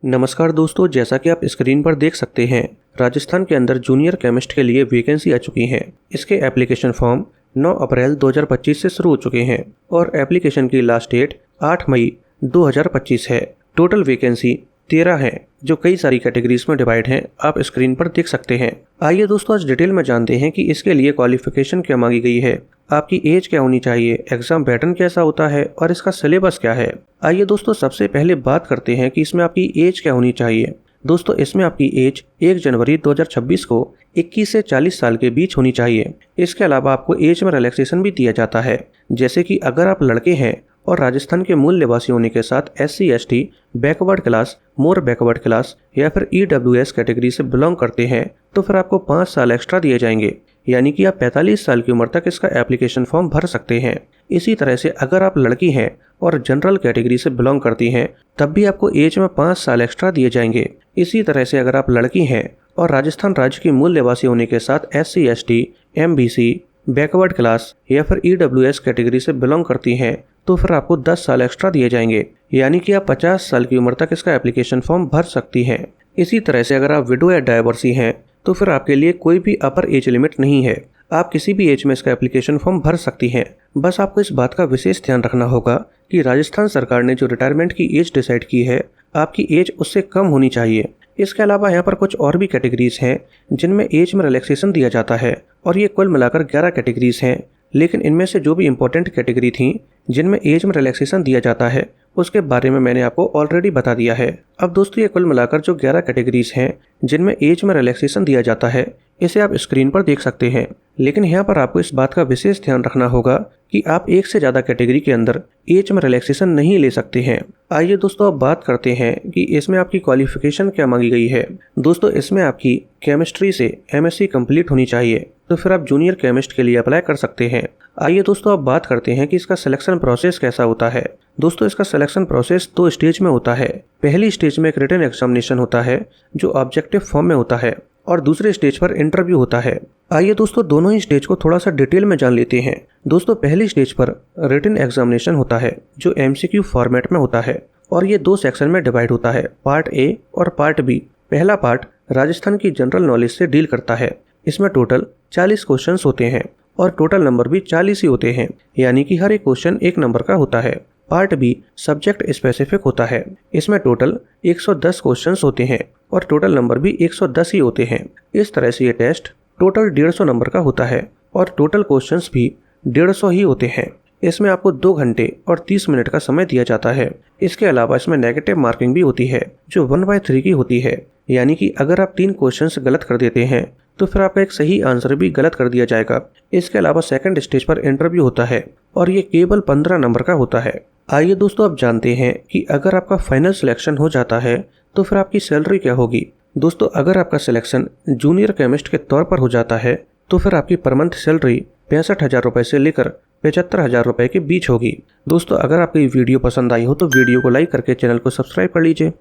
नमस्कार दोस्तों, जैसा कि आप स्क्रीन पर देख सकते हैं, राजस्थान के अंदर जूनियर केमिस्ट के लिए वैकेंसी आ चुकी हैं। इसके एप्लीकेशन फॉर्म 9 अप्रैल 2025 से शुरू हो चुके हैं और एप्लीकेशन की लास्ट डेट 8 मई 2025 है। टोटल वैकेंसी 13 है जो कई सारी कैटेगरीज में डिवाइड हैं, आप स्क्रीन पर देख सकते हैं। आइए दोस्तों, आज डिटेल में जानते हैं कि इसके लिए क्वालिफिकेशन क्या मांगी गई है, आपकी एज क्या होनी चाहिए, एग्जाम पैटर्न कैसा होता है और इसका सिलेबस क्या है। आइए दोस्तों, सबसे पहले बात करते हैं कि इसमें आपकी एज क्या होनी चाहिए। दोस्तों, इसमें आपकी एज 1 जनवरी 2026 को 21 से 40 साल के बीच होनी चाहिए। इसके अलावा आपको एज में रिलैक्सेशन भी दिया जाता है, जैसे कि अगर आप लड़के हैं और राजस्थान के मूल निवासी होने के साथ SC ST बैकवर्ड क्लास, मोर बैकवर्ड क्लास या फिर EWS कैटेगरी से बिलोंग करते हैं तो फिर आपको 5 साल एक्स्ट्रा दिए जाएंगे, यानी कि आप 45 साल की उम्र तक इसका एप्लीकेशन फॉर्म भर सकते हैं। इसी तरह से अगर आप लड़की हैं और जनरल कैटेगरी से बिलोंग करती हैं तब भी आपको एज में 5 साल एक्स्ट्रा दिए जाएंगे। इसी तरह से अगर आप लड़की हैं और राजस्थान राज्य की मूल निवासी होने के साथ SC ST MBC backward class या फिर EWS कैटेगरी से बिलोंग करती हैं तो फिर आपको 10 साल एक्स्ट्रा दिए जाएंगे, यानी कि आप 50 साल की उम्र तक इसका एप्लीकेशन फॉर्म भर सकती हैं। इसी तरह से अगर आप विडो या डाइवोर्सी हैं तो फिर आपके लिए कोई भी अपर एज लिमिट नहीं है, आप किसी भी एज में इसका एप्लीकेशन फॉर्म भर सकती हैं। बस आपको इस बात का विशेष ध्यान रखना होगा कि राजस्थान सरकार ने जो रिटायरमेंट की एज डिसाइड की है, आपकी एज उससे कम होनी चाहिए। इसके अलावा यहाँ पर कुछ और भी कैटेगरीज हैं जिनमें एज में रिलैक्सेशन दिया जाता है और ये कुल मिलाकर 11 कैटेगरीज हैं, लेकिन इनमें से जो भी इंपॉर्टेंट कैटेगरी थी जिनमें एज में रिलैक्सेशन दिया जाता है उसके बारे में मैंने आपको ऑलरेडी बता दिया है। अब दोस्तों, ये कुल मिलाकर जो 11 कैटेगरीज हैं जिनमें एज में रिलैक्सेशन दिया जाता है, इसे आप स्क्रीन पर देख सकते हैं। लेकिन यहाँ पर आपको इस बात का विशेष ध्यान रखना होगा कि आप एक से ज़्यादा कैटेगरी के अंदर एज में रिलैक्सेशन नहीं ले सकते हैं। आइए दोस्तों, अब बात करते हैं कि इसमें आपकी क्वालिफिकेशन क्या मांगी गई है। दोस्तों, इसमें आपकी केमिस्ट्री से MSc कंप्लीट होनी चाहिए, तो फिर आप जूनियर केमिस्ट के लिए अप्लाई कर सकते हैं। आइए दोस्तों, अब बात करते हैं कि इसका सिलेक्शन प्रोसेस कैसा होता है। दोस्तों, इसका सिलेक्शन प्रोसेस 2 स्टेज में होता है। पहली स्टेज में एक रिटन एग्जामिनेशन होता है जो ऑब्जेक्टिव फॉर्म में होता है और दूसरे स्टेज पर इंटरव्यू होता है। आइए दोस्तों, दोनों ही स्टेज को थोड़ा सा डिटेल में जान लेते हैं। दोस्तों, पहली स्टेज पर रिटन एग्जामिनेशन होता है जो MCQ फॉर्मेट में होता है और ये 2 सेक्शन में डिवाइड होता है, पार्ट A और पार्ट B। पहला पार्ट राजस्थान की जनरल नॉलेज से डील करता है। इसमें टोटल 40 क्वेश्चंस होते हैं और टोटल नंबर भी 40 ही होते हैं, यानी कि हर एक क्वेश्चन 1 नंबर का होता है। पार्ट B सब्जेक्ट स्पेसिफिक होता है। इसमें टोटल 110 क्वेश्चंस होते हैं और टोटल नंबर भी 110 ही होते हैं। इस तरह से ये टेस्ट टोटल 150 नंबर का होता है और टोटल क्वेश्चंस भी 150 ही होते हैं। इसमें आपको 2 घंटे और 30 मिनट का समय दिया जाता है। इसके अलावा इसमें नेगेटिव मार्किंग भी होती है जो 1/3 की होती है, यानी कि अगर आप 3 क्वेश्चंस गलत कर देते हैं तो फिर आपका एक सही आंसर भी गलत कर दिया जाएगा। इसके अलावा सेकंड स्टेज पर इंटरव्यू होता है और ये केवल 15 नंबर का होता है। आइए दोस्तों, अब जानते हैं कि अगर आपका फाइनल सिलेक्शन हो जाता है तो फिर आपकी सैलरी क्या होगी। दोस्तों, अगर आपका सिलेक्शन जूनियर केमिस्ट के तौर पर हो जाता है तो फिर आपकी पर मंथ सैलरी 65,000 रुपये से लेकर 75,000 रुपये के बीच होगी। दोस्तों, अगर आपको ये वीडियो पसंद आई हो तो वीडियो को लाइक करके चैनल को सब्सक्राइब कर लीजिए।